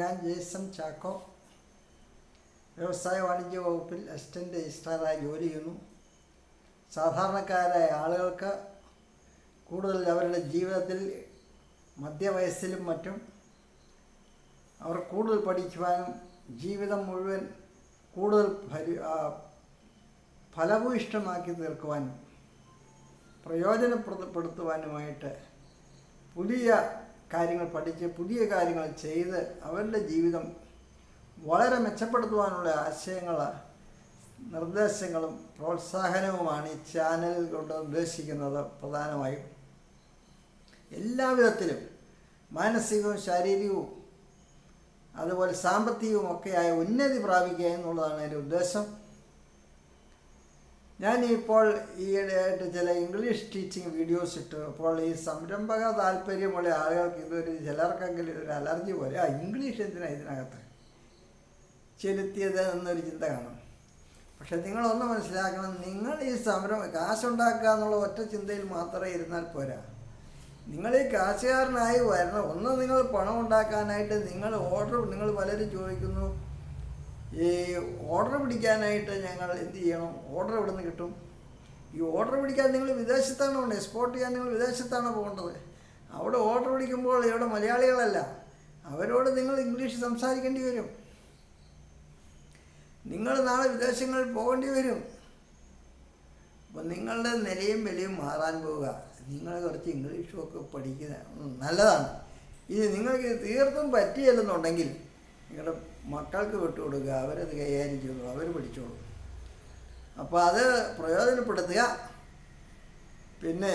ഞാൻ ജേസൺ ചാക്കോ. വ്യവസായ വാണിജ്യ വകുപ്പിൽ അസിസ്റ്റൻ്റ് രജിസ്ട്രാറായി ജോലി ചെയ്യുന്നു. സാധാരണക്കാരായ ആളുകൾക്ക് കൂടുതൽ അവരുടെ ജീവിതത്തിൽ മധ്യവയസ്സിലും മറ്റും അവർ കൂടുതൽ പഠിക്കുവാനും ജീവിതം മുഴുവൻ കൂടുതൽ ഫലഭൂയിഷ്ടമാക്കി തീർക്കുവാനും പ്രയോജനപ്പെടുത്തുവാനുമായിട്ട് പുതിയ കാര്യങ്ങൾ പഠിച്ച് പുതിയ കാര്യങ്ങൾ ചെയ്ത് അവരുടെ ജീവിതം വളരെ മെച്ചപ്പെടുത്തുവാനുള്ള ആശയങ്ങൾ, നിർദ്ദേശങ്ങളും പ്രോത്സാഹനവുമാണ് ഈ ചാനൽ കൊണ്ട് ഉദ്ദേശിക്കുന്നത്. പ്രധാനമായും എല്ലാവിധത്തിലും മാനസികവും ശാരീരികവും അതുപോലെ സാമ്പത്തികവും ഒക്കെയായ ഉന്നതി പ്രാപിക്കുക എന്നുള്ളതാണ് എൻ്റെ ഉദ്ദേശം. ഞാനിപ്പോൾ ഈയിടെയായിട്ട് ചില ഇംഗ്ലീഷ് ടീച്ചിങ് വീഡിയോസ് ഇട്ടു. അപ്പോൾ ഈ സംരംഭക താല്പര്യമുള്ള ആളുകൾക്ക് ഇതൊരു ചിലർക്കെങ്കിലും ഒരു അലർജി പോലെ, ഇംഗ്ലീഷ് എന്തിനാണ് ഇതിനകത്ത് ചെലുത്തിയത് എന്നൊരു ചിന്ത കാണും. പക്ഷെ നിങ്ങളൊന്ന് മനസ്സിലാക്കണം, നിങ്ങൾ ഈ കാശുണ്ടാക്കുക എന്നുള്ള ഒറ്റ ചിന്തയിൽ മാത്രമേ ഇരുന്നാൽ പോരാ. നിങ്ങൾ ഈ കാശുകാരനായി വരണം. ഒന്ന്, നിങ്ങൾ പണം ഉണ്ടാക്കാനായിട്ട് നിങ്ങൾ പലരും ചോദിക്കുന്നു, ഈ ഓർഡർ പിടിക്കാനായിട്ട് ഞങ്ങൾ എന്ത് ചെയ്യണം, ഓർഡർ എവിടെ നിന്ന് കിട്ടും? ഈ ഓർഡർ പിടിക്കാൻ നിങ്ങൾ വിദേശത്താണ് പോകേണ്ടത്, എക്സ്പോർട്ട് ചെയ്യാൻ നിങ്ങൾ വിദേശത്താണ് പോകേണ്ടത്. അവിടെ ഓർഡർ പിടിക്കുമ്പോൾ ഇവിടെ മലയാളികളല്ല, അവരോട് നിങ്ങൾ ഇംഗ്ലീഷ് സംസാരിക്കേണ്ടി വരും. നിങ്ങൾ നാളെ വിദേശങ്ങളിൽ പോകേണ്ടി വരും. അപ്പോൾ നിങ്ങളുടെ നിലയും വിലയും മാറാൻ പോവുക. നിങ്ങൾ കുറച്ച് ഇംഗ്ലീഷും ഒക്കെ പഠിക്കുന്ന നല്ലതാണ്. ഇത് നിങ്ങൾക്ക് തീർത്തും പറ്റിയല്ലെന്നുണ്ടെങ്കിൽ നിങ്ങളുടെ മക്കൾക്ക് വിട്ടുകൊടുക്കുക, അവരത് കൈകാര്യം ചെയ്തു, അവർ പഠിച്ചോളൂ. അപ്പോൾ അത് പ്രയോജനപ്പെടുത്തുക. പിന്നെ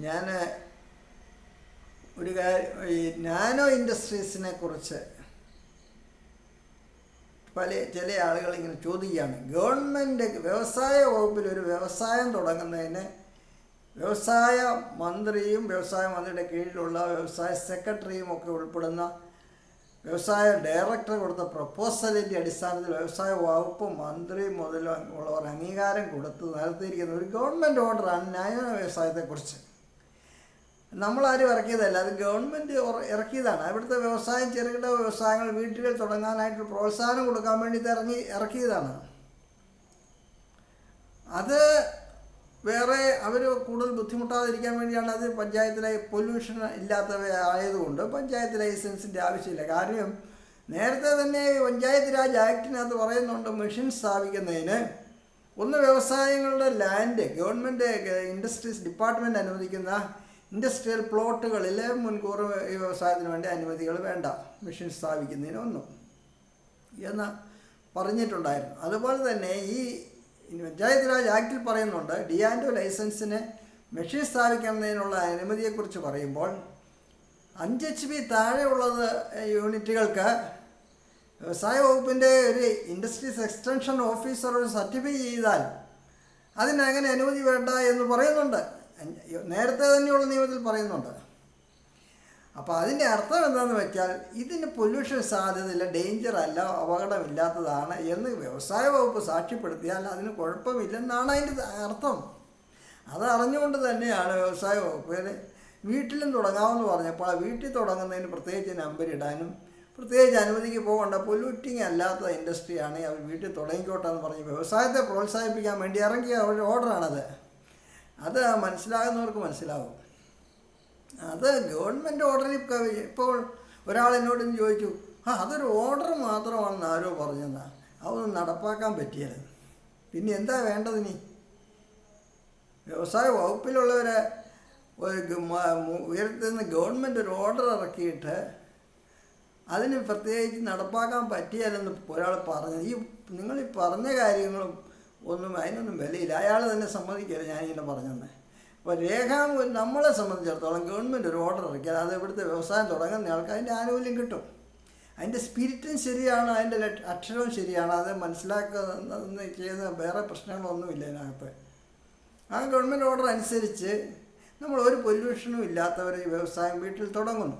ഞാൻ ഒരു കാര്യം, ഈ നാനോ ഇൻഡസ്ട്രീസിനെ കുറിച്ച് ചില ആളുകൾ ഇങ്ങനെ ചോദിക്കുകയാണ്. ഗവൺമെൻറ് വ്യവസായ വകുപ്പിൽ ഒരു വ്യവസായം തുടങ്ങുന്നതിന് വ്യവസായ മന്ത്രിയും വ്യവസായ മന്ത്രിയുടെ കീഴിലുള്ള വ്യവസായ സെക്രട്ടറിയും ഒക്കെ ഉൾപ്പെടുന്ന വ്യവസായ ഡയറക്ടർ കൊടുത്ത പ്രപ്പോസലിൻ്റെ അടിസ്ഥാനത്തിൽ വ്യവസായ വകുപ്പ് മന്ത്രി മുതലുള്ളവർ അംഗീകാരം കൊടുത്ത് നടത്തിയിരിക്കുന്ന ഒരു ഗവൺമെൻറ് ഓർഡറാണ് ന്യായ വ്യവസായത്തെക്കുറിച്ച്. നമ്മളാരും ഇറക്കിയതല്ല, അത് ഗവൺമെൻറ് ഇറക്കിയതാണ്. അവിടുത്തെ വ്യവസായം, ചെറുകിട വ്യവസായങ്ങൾ വീട്ടുകൾ തുടങ്ങാനായിട്ട് പ്രോത്സാഹനം കൊടുക്കാൻ വേണ്ടി ഇറക്കിയതാണ്. അത് വേറെ അവർ കൂടുതൽ ബുദ്ധിമുട്ടാതിരിക്കാൻ വേണ്ടിയാണ്. അത് പഞ്ചായത്തിലെ പൊല്യൂഷൻ ഇല്ലാത്തവ ആയതുകൊണ്ട് പഞ്ചായത്ത് ലൈസൻസിൻ്റെ ആവശ്യമില്ല. കാരണം നേരത്തെ തന്നെ പഞ്ചായത്ത് രാജ് ആക്ടിനകത്ത് പറയുന്നുണ്ട്, മെഷീൻ സ്ഥാപിക്കുന്നതിന് ഒന്ന് വ്യവസായങ്ങളുടെ ലാൻഡ് ഗവൺമെൻറ് ഇൻഡസ്ട്രീസ് ഡിപ്പാർട്ട്മെൻറ്റ് അനുവദിക്കുന്ന ഇൻഡസ്ട്രിയൽ പ്ലോട്ടുകളിൽ മുൻകൂർ ഈ വ്യവസായത്തിന് വേണ്ടി അനുമതികൾ വേണ്ട മെഷീൻ സ്ഥാപിക്കുന്നതിനൊന്നും എന്ന് പറഞ്ഞിട്ടുണ്ടായിരുന്നു. അതുപോലെ തന്നെ ഈ പഞ്ചായത്ത് രാജ് ആക്ടിൽ പറയുന്നുണ്ട്, ഡിയാൻഡോ ലൈസൻസിന് മെഷീൻ സ്ഥാപിക്കുന്നതിനുള്ള അനുമതിയെക്കുറിച്ച് പറയുമ്പോൾ 5 HP താഴെയുള്ളത് യൂണിറ്റുകൾക്ക് വ്യവസായ വകുപ്പിൻ്റെ ഒരു ഇൻഡസ്ട്രീസ് എക്സ്റ്റൻഷൻ ഓഫീസർ ഒരു സർട്ടിഫൈ ചെയ്താൽ അതിനങ്ങനെ അനുമതി വേണ്ട എന്ന് പറയുന്നുണ്ട്. നേരത്തെ തന്നെയുള്ള നിയമത്തിൽ പറയുന്നുണ്ട്. അപ്പോൾ അതിൻ്റെ അർത്ഥം എന്താണെന്ന് വെച്ചാൽ ഇതിന് പൊല്യൂഷൻ സാധ്യതയില്ല, ഡേഞ്ചർ അല്ല, അപകടമില്ലാത്തതാണ് എന്ന് വ്യവസായ വകുപ്പ് സാക്ഷ്യപ്പെടുത്തിയാൽ അതിന് കുഴപ്പമില്ലെന്നാണ് അതിൻ്റെ അർത്ഥം. അത് അറിഞ്ഞുകൊണ്ട് തന്നെയാണ് വ്യവസായ വകുപ്പിൽ വീട്ടിലും തുടങ്ങാമെന്ന് പറഞ്ഞപ്പോൾ ആ വീട്ടിൽ തുടങ്ങുന്നതിന് പ്രത്യേകിച്ച് നമ്പർ ഇടാനും പ്രത്യേകിച്ച് അനുമതിക്ക് പോകേണ്ട, പൊല്യൂട്ടിങ് അല്ലാത്ത ഇൻഡസ്ട്രിയാണ്, അവർ വീട്ടിൽ തുടങ്ങിക്കോട്ടെ എന്ന് പറഞ്ഞ് വ്യവസായത്തെ പ്രോത്സാഹിപ്പിക്കാൻ വേണ്ടി ഇറങ്ങിയ ഒരു ഓർഡറാണത്. അത് മനസ്സിലാകുന്നവർക്ക് മനസ്സിലാവും. അത് ഗവൺമെൻറ് ഓർഡറിൽ ഇപ്പോൾ ഒരാൾ എന്നോട് ചോദിച്ചു, അതൊരു ഓർഡർ മാത്രമാണെന്ന് ആരോ പറഞ്ഞെന്നാ, അതൊന്നും നടപ്പാക്കാൻ പറ്റിയത്. പിന്നെ എന്താ വേണ്ടതിനി? വ്യവസായ വകുപ്പിലുള്ളവരെ ഉയർത്തുന്ന ഗവൺമെൻറ് ഒരു ഓർഡർ ഇറക്കിയിട്ട് അതിന് പ്രത്യേകിച്ച് നടപ്പാക്കാൻ പറ്റിയാലെന്ന് ഒരാൾ പറഞ്ഞു. നിങ്ങൾ ഈ പറഞ്ഞ കാര്യങ്ങളും അതിനൊന്നും വിലയില്ല. അയാൾ തന്നെ സമ്മതിക്കില്ല ഞാനിങ്ങനെ പറഞ്ഞെന്ന്. അപ്പോൾ നമ്മളെ സംബന്ധിച്ചിടത്തോളം ഗവൺമെൻറ് ഒരു ഓർഡർ ഇറക്കിയാൽ അത് ഇവിടുത്തെ വ്യവസായം തുടങ്ങുന്ന ആൾക്ക് അതിൻ്റെ ആനുകൂല്യം കിട്ടും. അതിൻ്റെ സ്പിരിറ്റും ശരിയാണ്, അതിൻ്റെ അക്ഷരവും ശരിയാണ്. അത് മനസ്സിലാക്കുന്ന ചെയ്യുന്ന വേറെ പ്രശ്നങ്ങളൊന്നുമില്ല ഇതിനകത്ത്. ആ ഗവൺമെൻറ് ഓർഡർ അനുസരിച്ച് നമ്മൾ ഒരു പൊല്യൂഷനും ഇല്ലാത്തവർ ഈ വ്യവസായം വീട്ടിൽ തുടങ്ങുന്നു.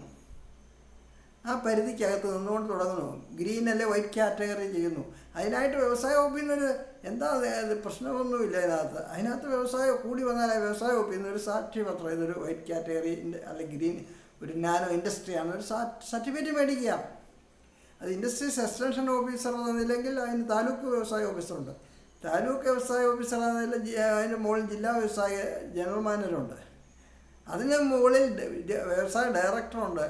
ആ പരിധിക്കകത്ത് നിന്നുകൊണ്ട് തുടങ്ങുന്നു. ഗ്രീൻ അല്ലെ വൈറ്റ് കാറ്റഗറി ചെയ്യുന്നു. അതിനായിട്ട് വ്യവസായ വകുപ്പിൽ നിന്നൊരു എന്താ പ്രശ്നമൊന്നുമില്ല. അതിനകത്ത് വ്യവസായം കൂടി വന്നാൽ വ്യവസായ വകുപ്പിൽ നിന്നൊരു സാക്ഷ്യപത്രം, ഇതൊരു വൈറ്റ് കാറ്റഗറി അല്ലെങ്കിൽ ഗ്രീൻ ഒരു നാനോ ഇൻഡസ്ട്രിയാണ്, ഒരു സർട്ടിഫിക്കറ്റ് മേടിക്കുക. അത് ഇൻഡസ്ട്രീസ് എക്സ്റ്റൻഷൻ ഓഫീസർ എന്നില്ലെങ്കിൽ അതിന് താലൂക്ക് വ്യവസായ ഓഫീസറുണ്ട്. താലൂക്ക് വ്യവസായ ഓഫീസർ എന്നതിൽ അതിൻ്റെ മുകളിൽ ജില്ലാ വ്യവസായ ജനറൽ മാനേജറുണ്ട്. അതിന് മുകളിൽ വ്യവസായ ഡയറക്ടറുണ്ട്,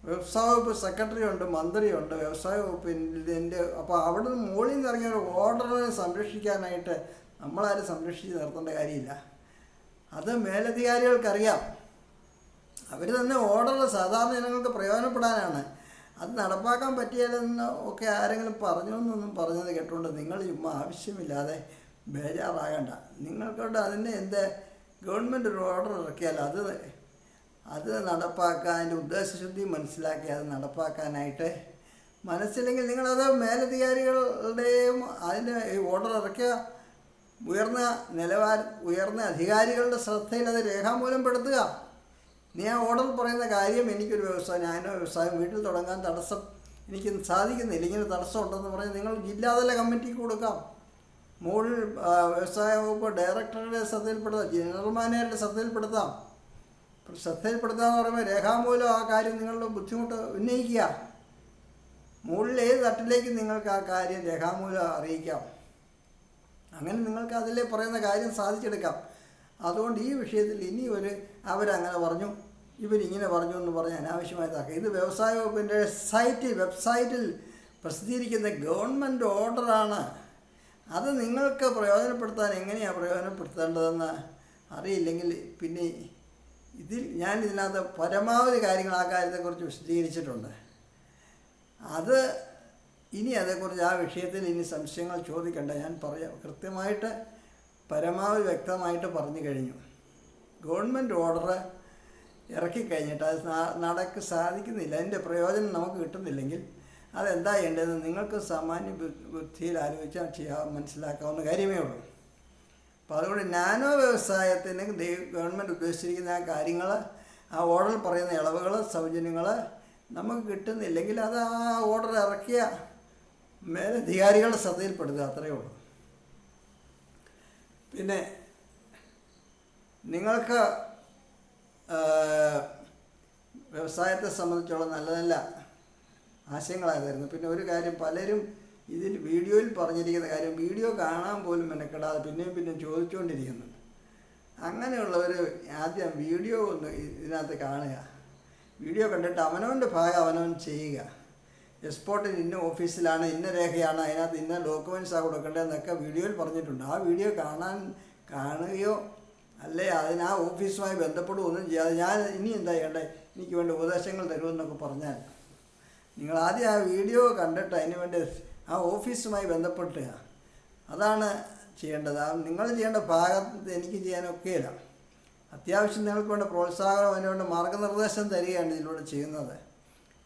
വ്യവസായ വകുപ്പ് സെക്രട്ടറി ഉണ്ട്, മന്ത്രിയുണ്ട്, വ്യവസായ വകുപ്പിൻ്റെ. അപ്പോൾ അവിടെ നിന്ന് മുകളിൽ നിന്ന് ഇറങ്ങിയ ഒരു ഓർഡറിനെ സംരക്ഷിക്കാനായിട്ട് നമ്മളാരും സംരക്ഷിച്ച് നിർത്തേണ്ട കാര്യമില്ല. അത് മേലധികാരികൾക്കറിയാം. അവർ തന്നെ ഓർഡർ സാധാരണ ജനങ്ങൾക്ക് പ്രയോജനപ്പെടാനാണ്. അത് നടപ്പാക്കാൻ പറ്റിയാലെന്ന് ഒക്കെ ആരെങ്കിലും പറഞ്ഞോന്നൊന്നും പറഞ്ഞത് കേട്ടുകൊണ്ട് നിങ്ങൾ ചുമ്മാ ആവശ്യമില്ലാതെ ബേജാറാകണ്ട. നിങ്ങൾക്കൊണ്ട് അതിന് ഗവൺമെൻറ് ഒരു ഓർഡർ ഇറക്കിയാൽ അത് നടപ്പാക്കാൻ, അതിൻ്റെ ഉദ്ദേശശുദ്ധി മനസ്സിലാക്കി അത് നടപ്പാക്കാനായിട്ട് മനസ്സില്ലെങ്കിൽ നിങ്ങളത് മേലധികാരികളുടെയും അതിൻ്റെ ഈ ഓർഡർ ഇറക്കിയ ഉയർന്ന അധികാരികളുടെ ശ്രദ്ധയിൽ അത് രേഖാമൂലം പെടുത്തുക. നീ ആ ഓർഡർ പറയുന്ന കാര്യം, എനിക്കൊരു വ്യവസായം, ഞാനോ വ്യവസായം വീട്ടിൽ തുടങ്ങാൻ എനിക്ക് സാധിക്കുന്നില്ല, ഇങ്ങനെ തടസ്സം ഉണ്ടെന്ന് പറഞ്ഞ് നിങ്ങൾ ജില്ലാതല കമ്മിറ്റിക്ക് കൊടുക്കാം. മുകളിൽ വ്യവസായ വകുപ്പ് ഡയറക്ടറുടെ ശ്രദ്ധയിൽപ്പെടുത്താം, ജനറൽ മാനേജറുടെ ശ്രദ്ധയിൽപ്പെടുത്താം. ശ്രദ്ധയിൽപ്പെടുത്താമെന്ന് പറയുമ്പോൾ രേഖാമൂലം ആ കാര്യം നിങ്ങളുടെ ബുദ്ധിമുട്ട് ഉന്നയിക്കുക. മുകളിൽ ഏത് തട്ടിലേക്ക് നിങ്ങൾക്ക് ആ കാര്യം രേഖാമൂലം അറിയിക്കാം. അങ്ങനെ നിങ്ങൾക്ക് അതിലെ പറയുന്ന കാര്യം സാധിച്ചെടുക്കാം. അതുകൊണ്ട് ഈ വിഷയത്തിൽ ഇനി അവരങ്ങനെ പറഞ്ഞു, ഇവരിങ്ങനെ പറഞ്ഞു എന്ന് പറഞ്ഞ് അനാവശ്യമായി താക്കുക. ഇത് വ്യവസായ വകുപ്പിൻ്റെ വെബ്സൈറ്റിൽ പ്രസിദ്ധീകരിക്കുന്ന ഗവൺമെൻറ് ഓർഡറാണ്. അത് നിങ്ങൾക്ക് പ്രയോജനപ്പെടുത്താൻ എങ്ങനെയാണ് പ്രയോജനപ്പെടുത്തേണ്ടതെന്ന് അറിയില്ലെങ്കിൽ പിന്നെ ഞാൻ ഇതിനകത്ത് പരമാവധി കാര്യങ്ങൾ ആ കാര്യത്തെക്കുറിച്ച് വിശദീകരിച്ചിട്ടുണ്ട്. ഇനി അതേക്കുറിച്ച് ആ വിഷയത്തിൽ ഇനി സംശയങ്ങൾ ചോദിക്കേണ്ട. ഞാൻ കൃത്യമായിട്ട് പരമാവധി പറഞ്ഞു കഴിഞ്ഞു. ഗവൺമെൻറ് ഓർഡർ ഇറക്കിക്കഴിഞ്ഞിട്ട് അത് സാധിക്കുന്നില്ല, അതിൻ്റെ പ്രയോജനം നമുക്ക് കിട്ടുന്നില്ലെങ്കിൽ അതെന്താ ചെയ്യേണ്ടതെന്ന് നിങ്ങൾക്ക് സാമാന്യ ബുദ്ധിയിൽ ആലോചിച്ചാൽ മനസ്സിലാക്കാവുന്ന കാര്യമേ ഉള്ളൂ. അപ്പോൾ അതുകൊണ്ട് നാനോ വ്യവസായത്തിന് ഗവൺമെൻറ് ഉദ്ദേശിച്ചിരിക്കുന്ന ആ കാര്യങ്ങൾ, ആ ഓർഡറിൽ പറയുന്ന ഇളവുകൾ, സൗജന്യങ്ങൾ നമുക്ക് കിട്ടുന്നില്ലെങ്കിൽ അത് ആ ഓർഡർ ഇറക്കിയ മേലധികാരികളുടെ ശ്രദ്ധയിൽപ്പെടുത്തുക, അത്രയേ ഉള്ളൂ. പിന്നെ നിങ്ങൾക്ക് വ്യവസായത്തെ സംബന്ധിച്ചുള്ള നല്ല നല്ല ആശയങ്ങളായിരുന്നു. പിന്നെ ഒരു കാര്യം, പലരും ഇതിൽ വീഡിയോയിൽ പറഞ്ഞിരിക്കുന്ന കാര്യം വീഡിയോ കാണാൻ പോലും മെനക്കെടാതെ പിന്നെയും ചോദിച്ചുകൊണ്ടിരിക്കുന്നുണ്ട്. അങ്ങനെയുള്ളവർ ആദ്യം വീഡിയോ ഒന്ന് ഇതിനകത്ത് കാണുക. വീഡിയോ കണ്ടിട്ട് അവനവൻ്റെ ഭാഗം അവനവൻ ചെയ്യുക. എക്സ്പോർട്ടിന് ഇന്ന ഓഫീസിലാണ്, ഇന്ന രേഖയാണ്, അതിനകത്ത് ഇന്ന ഡോക്യുമെൻറ്റ്സാണ് കൊടുക്കേണ്ടതെന്നൊക്കെ വീഡിയോയിൽ പറഞ്ഞിട്ടുണ്ട്. ആ വീഡിയോ കാണുകയോ അല്ലേ ആ ഓഫീസുമായി ബന്ധപ്പെടുകയൊന്നും ചെയ്യാതെ ഞാൻ ഇനി എന്താ ചെയ്യേണ്ടത്, എനിക്ക് വേണ്ട ഉപദേശങ്ങൾ തരുമെന്നൊക്കെ പറഞ്ഞാൽ നിങ്ങൾ ആദ്യം ആ വീഡിയോ കണ്ടിട്ട് അതിന് വേണ്ടി ആ ഓഫീസുമായി ബന്ധപ്പെടുക. അതാണ് ചെയ്യേണ്ടത്. നിങ്ങൾ ചെയ്യേണ്ട ഭാഗത്ത് എനിക്ക് ചെയ്യാനൊക്കെയില്ല. അത്യാവശ്യം നിങ്ങൾക്ക് വേണ്ട പ്രോത്സാഹനം, അതിന് വേണ്ട മാർഗ്ഗനിർദ്ദേശം തരികയാണ് ഇതിലൂടെ ചെയ്യുന്നത്.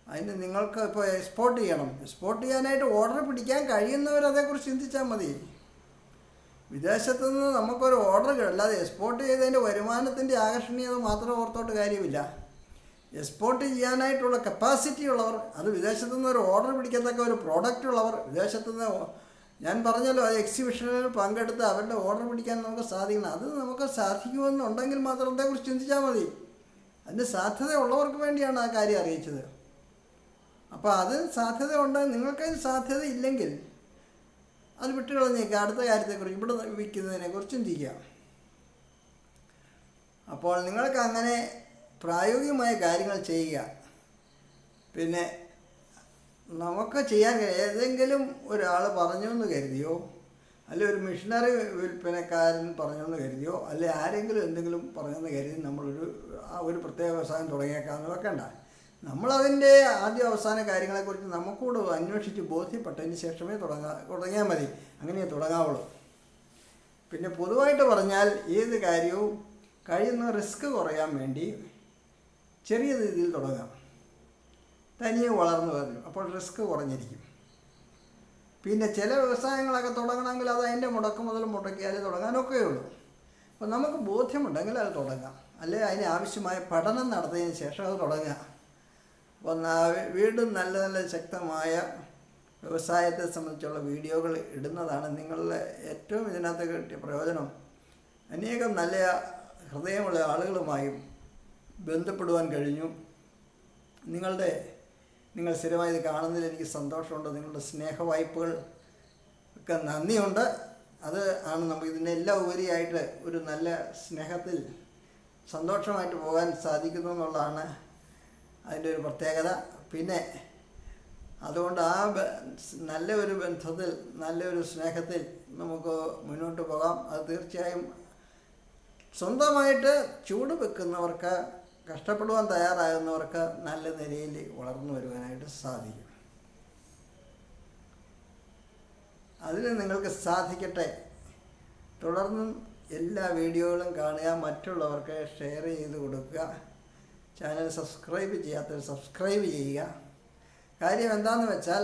അതിന് നിങ്ങൾക്ക് ഇപ്പോൾ എക്സ്പോർട്ട് ചെയ്യണം. എക്സ്പോർട്ട് ചെയ്യാനായിട്ട് ഓർഡർ പിടിക്കാൻ കഴിയുന്നവർ അതേക്കുറിച്ച് ചിന്തിച്ചാൽ മതി. വിദേശത്തു നിന്ന് നമുക്കൊരു ഓർഡർ അല്ലാതെ എക്സ്പോർട്ട് ചെയ്തതിൻ്റെ വരുമാനത്തിൻ്റെ ആകർഷണീയത മാത്രം ഓർത്തോട്ട് കാര്യമില്ല. എക്സ്പോർട്ട് ചെയ്യാനായിട്ടുള്ള കപ്പാസിറ്റി ഉള്ളവർ, അത് വിദേശത്തു നിന്ന് ഒരു ഓർഡർ പിടിക്കത്തക്ക ഒരു പ്രോഡക്റ്റ് ഉള്ളവർ, വിദേശത്തു നിന്ന് ഞാൻ പറഞ്ഞല്ലോ അത് എക്സിബിഷനിൽ പങ്കെടുത്ത് അവരുടെ ഓർഡർ പിടിക്കാൻ നമുക്ക് സാധിക്കണം. അത് നമുക്ക് സാധിക്കുമെന്നുണ്ടെങ്കിൽ മാത്രം അതേക്കുറിച്ച് ചിന്തിച്ചാൽ മതി. അതിന് സാധ്യത ഉള്ളവർക്ക് വേണ്ടിയാണ് ആ കാര്യം അറിയിച്ചത്. അപ്പോൾ അത് സാധ്യത ഉണ്ടെങ്കിൽ, നിങ്ങൾക്കതിന് സാധ്യത ഇല്ലെങ്കിൽ അത് വിട്ടുകളഞ്ഞേക്കുക. അടുത്ത കാര്യത്തെക്കുറിച്ച്, ഇവിടെ വിൽക്കുന്നതിനെക്കുറിച്ച് ചിന്തിക്കുക. അപ്പോൾ നിങ്ങൾക്ക് അങ്ങനെ പ്രായോഗികമായ കാര്യങ്ങൾ ചെയ്യുക. പിന്നെ നമുക്ക് ചെയ്യാൻ ഏതെങ്കിലും ഒരാൾ പറഞ്ഞു എന്ന് കരുതിയോ, അല്ലെ ഒരു മിഷനറി വിൽപ്പനക്കാരൻ പറഞ്ഞെന്ന് കരുതിയോ, അല്ലെ ആരെങ്കിലും എന്തെങ്കിലും പറഞ്ഞെന്ന് കരുതി ഒരു പ്രത്യേക വ്യവസായം തുടങ്ങിയേക്കാമെന്ന് വെക്കണ്ട. നമ്മളതിൻ്റെ ആദ്യ അവസാന കാര്യങ്ങളെക്കുറിച്ച് നമുക്കൂടെ അന്വേഷിച്ച് ബോധ്യപ്പെട്ടതിന് ശേഷമേ തുടങ്ങിയാൽ മതി. അങ്ങനെ തുടങ്ങാവുള്ളൂ. പിന്നെ പൊതുവായിട്ട് പറഞ്ഞാൽ ഏത് കാര്യവും കഴിയുന്ന റിസ്ക് കുറയാൻ വേണ്ടി ചെറിയ രീതിയിൽ തുടങ്ങാം. തനിയെ വളർന്നു വരും, അപ്പോൾ റിസ്ക് കുറഞ്ഞിരിക്കും. പിന്നെ ചില വ്യവസായങ്ങളൊക്കെ തുടങ്ങണമെങ്കിൽ അത് അതിൻ്റെ മുതൽ മുടക്കിയാലേ തുടങ്ങാനൊക്കെ ഉള്ളൂ. അപ്പോൾ നമുക്ക് ബോധ്യമുണ്ടെങ്കിൽ അത് തുടങ്ങാം, അല്ലെങ്കിൽ അതിന് ആവശ്യമായ പഠനം നടത്തിയതിന് ശേഷം അത് തുടങ്ങാം. അപ്പോൾ വീണ്ടും നല്ല നല്ല ശക്തമായ വ്യവസായത്തെ സംബന്ധിച്ചുള്ള വീഡിയോകൾ ഇടുന്നതാണ് നിങ്ങളുടെ ഏറ്റവും ഇതിനകത്ത് കിട്ടിയ പ്രയോജനം. അനേകം നല്ല ഹൃദയമുള്ള ആളുകളുമായും ബന്ധപ്പെടുവാൻ കഴിഞ്ഞു. നിങ്ങളുടെ നിങ്ങൾ സ്ഥിരമായി ഇത് കാണുന്നതിൽ എനിക്ക് സന്തോഷമുണ്ട്. നിങ്ങളുടെ സ്നേഹവായ്പകൾ ഒക്കെ നന്ദിയുണ്ട്. അത് ആണ് നമുക്ക് ഇതിനെല്ലാം ഉപരിയായിട്ട് ഒരു നല്ല സ്നേഹത്തിൽ സന്തോഷമായിട്ട് പോകാൻ സാധിക്കുന്നു എന്നുള്ളതാണ് അതിൻ്റെ ഒരു പ്രത്യേകത. പിന്നെ അതുകൊണ്ട് നല്ല ഒരു ബന്ധത്തിൽ, നല്ലൊരു സ്നേഹത്തിൽ നമുക്ക് മുന്നോട്ട് പോകാം. അത് തീർച്ചയായും സ്വന്തമായിട്ട് ചൂട് വെക്കുന്നവർക്ക്, കഷ്ടപ്പെടുവാൻ തയ്യാറാകുന്നവർക്ക് നല്ല നിലയിൽ വളർന്നു വരുവാനായിട്ട് സാധിക്കും. അതിന് നിങ്ങൾക്ക് സാധിക്കട്ടെ. തുടർന്നും എല്ലാ വീഡിയോകളും കാണുക, മറ്റുള്ളവർക്ക് ഷെയർ ചെയ്ത് കൊടുക്കുക. ചാനൽ സബ്സ്ക്രൈബ് ചെയ്യാത്തവർ സബ്സ്ക്രൈബ് ചെയ്യുക. കാര്യം എന്താണെന്ന് വെച്ചാൽ,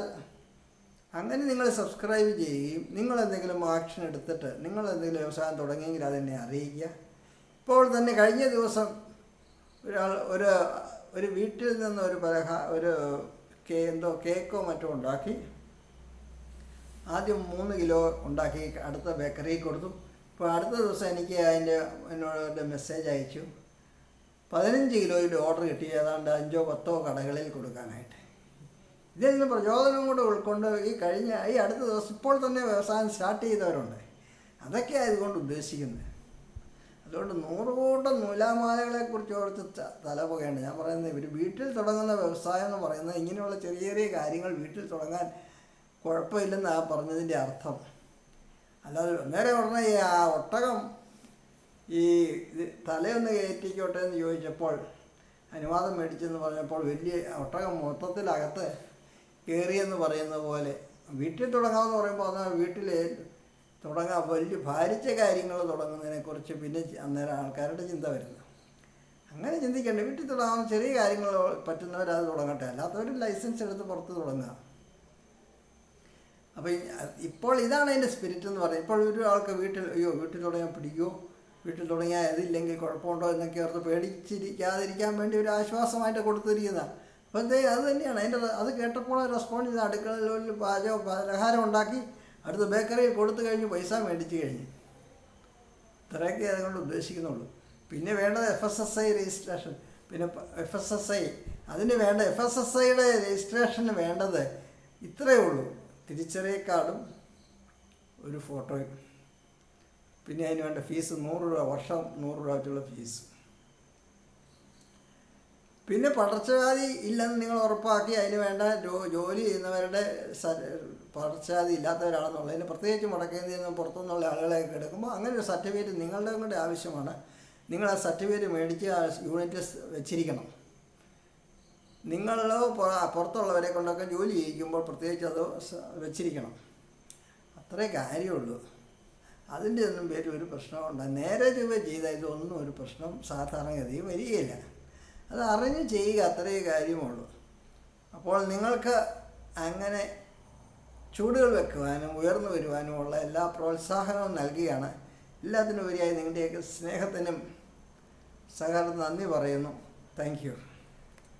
അങ്ങനെ നിങ്ങൾ സബ്സ്ക്രൈബ് ചെയ്യുകയും നിങ്ങളെന്തെങ്കിലും ആക്ഷൻ എടുത്തിട്ട് നിങ്ങളെന്തെങ്കിലും വ്യവസായം തുടങ്ങിയെങ്കിൽ അതെന്നെ അറിയിക്കുക. ഇപ്പോൾ തന്നെ കഴിഞ്ഞ ദിവസം ഒരു വീട്ടിൽ നിന്ന് ഒരു കേക്കോ മറ്റോ ഉണ്ടാക്കി. ആദ്യം 3 കിലോ ഉണ്ടാക്കി അടുത്ത ബേക്കറിയിൽ കൊടുത്തു. ഇപ്പോൾ അടുത്ത ദിവസം എനിക്ക് എന്നോട് മെസ്സേജ് അയച്ചു 15 കിലോയുടെ ഓർഡർ കിട്ടി, ഏതാണ്ട് 5-10 കടകളിൽ കൊടുക്കാനായിട്ട്. ഇതിൽ നിന്ന് പ്രചോദനം കൂടെ ഉൾക്കൊണ്ട് ഈ അടുത്ത ദിവസം ഇപ്പോൾ തന്നെ വ്യവസായം സ്റ്റാർട്ട് ചെയ്തവരുണ്ട്. അതൊക്കെയാണ് ഇതുകൊണ്ട് ഉദ്ദേശിക്കുന്നത്. അതുകൊണ്ട് 100 കൂട്ടം നൂലാമാലകളെക്കുറിച്ച് ഓർത്ത് തലപുകയാണ്. ഞാൻ പറയുന്നത്, ഇവർ വീട്ടിൽ തുടങ്ങുന്ന വ്യവസായം എന്ന് പറയുന്നത് ഇങ്ങനെയുള്ള ചെറിയ ചെറിയ കാര്യങ്ങൾ വീട്ടിൽ തുടങ്ങാൻ കുഴപ്പമില്ലെന്നാണ് പറഞ്ഞതിൻ്റെ അർത്ഥം. അല്ലാതെ നേരെ ഉടനെ ആ ഒട്ടകം തലയൊന്ന് കയറ്റിക്കോട്ടെ എന്ന് ചോദിച്ചപ്പോൾ അനുവാദം മേടിച്ചെന്ന് പറഞ്ഞപ്പോൾ വലിയ ഒട്ടകം മൊത്തത്തിലകത്ത് കയറിയെന്ന് പറയുന്ന പോലെ വീട്ടിൽ തുടങ്ങാമെന്ന് പറയുമ്പോൾ അത് വീട്ടിൽ തുടങ്ങാൻ വലിയ ഭാരിച്ച കാര്യങ്ങൾ തുടങ്ങുന്നതിനെക്കുറിച്ച് പിന്നെ അന്നേരം ആൾക്കാരുടെ ചിന്ത വരുന്നത്. അങ്ങനെ ചിന്തിക്കേണ്ട. വീട്ടിൽ തുടങ്ങാൻ ചെറിയ കാര്യങ്ങൾ പറ്റുന്നവരത് തുടങ്ങട്ടെ, അല്ലാത്തവർ ലൈസൻസ് എടുത്ത് പുറത്ത് തുടങ്ങുക. അപ്പോൾ ഇപ്പോൾ ഇതാണ് അതിൻ്റെ സ്പിരിറ്റ് എന്ന് പറയുന്നത്. ഇപ്പോൾ ഒരു ആൾക്ക് വീട്ടിൽ തുടങ്ങാൻ പിടിക്കുമോ, വീട്ടിൽ തുടങ്ങിയാൽ അതില്ലെങ്കിൽ കുഴപ്പമുണ്ടോ എന്നൊക്കെ ഓർത്ത് പേടിച്ചിരിക്കാതിരിക്കാൻ വേണ്ടി ഒരു ആശ്വാസമായിട്ട് കൊടുത്തിരിക്കുന്നതാണ്. അപ്പോൾ അത് തന്നെയാണ് അത് കേട്ടപ്പോൾ റെസ്പോണ്ട് ചെയ്ത് അടുക്കളയിൽ പലഹാരം ഉണ്ടാക്കി അടുത്ത ബേക്കറിയിൽ കൊടുത്തു കഴിഞ്ഞ് പൈസ മേടിച്ച് കഴിഞ്ഞ്. ഇത്രയൊക്കെ അതുകൊണ്ട് ഉദ്ദേശിക്കുന്നുള്ളൂ. പിന്നെ വേണ്ടത് FSSI രജിസ്ട്രേഷൻ. പിന്നെ FSSI അതിന് വേണ്ട FSSIയുടെ രജിസ്ട്രേഷന് വേണ്ടത് ഇത്രയേ ഉള്ളൂ: തിരിച്ചറിയൽ കാർഡും ഒരു ഫോട്ടോയും. പിന്നെ അതിന് വേണ്ട ഫീസ് 100 രൂപ, വർഷം 100 രൂപ വെച്ചുള്ള ഫീസ്. പിന്നെ പടർച്ചവ്യാധി ഇല്ലെന്ന് നിങ്ങൾ ഉറപ്പാക്കി അതിന് വേണ്ട ജോലി ചെയ്യുന്നവരുടെ പടർച്ചവ്യാധി ഇല്ലാത്തവരാണെന്നുള്ളതിന് പ്രത്യേകിച്ച് വടക്കേന്ത്യയിൽ നിന്ന് പുറത്തുനിന്നുള്ള ആളുകളെയൊക്കെ എടുക്കുമ്പോൾ അങ്ങനെ ഒരു സർട്ടിഫിക്കറ്റ് നിങ്ങളുടെ കൂടെ ആവശ്യമാണ്. നിങ്ങൾ ആ സർട്ടിഫിക്കറ്റ് മേടിച്ച് ആ യൂണിറ്റ് വെച്ചിരിക്കണം. നിങ്ങളോ പുറത്തുള്ളവരെ കൊണ്ടൊക്കെ ജോലി ചെയ്യിക്കുമ്പോൾ പ്രത്യേകിച്ച് അത് വെച്ചിരിക്കണം. അത്രേ കാര്യമുള്ളൂ. അതിൻ്റെ ഒന്നും പേര് ഒരു പ്രശ്നമുണ്ട്. നേരെ ചൊവ്വേ ചെയ്താൽ ഇതൊന്നും ഒരു പ്രശ്നം സാധാരണഗതിയിൽ വരികയില്ല. അത് അറിഞ്ഞ് ചെയ്യുക, അത്രയേ കാര്യമുള്ളൂ. അപ്പോൾ നിങ്ങൾക്ക് അങ്ങനെ ചൂടുകൾ വെക്കുവാനും ഉയർന്നു വരുവാനുമുള്ള എല്ലാ പ്രോത്സാഹനവും നൽകുകയാണ്. എല്ലാത്തിനും ഉപരിയായി നിങ്ങളുടെയൊക്കെ സ്നേഹത്തിനും സഹകരണത്തിനും നന്ദി പറയുന്നു. Thank you.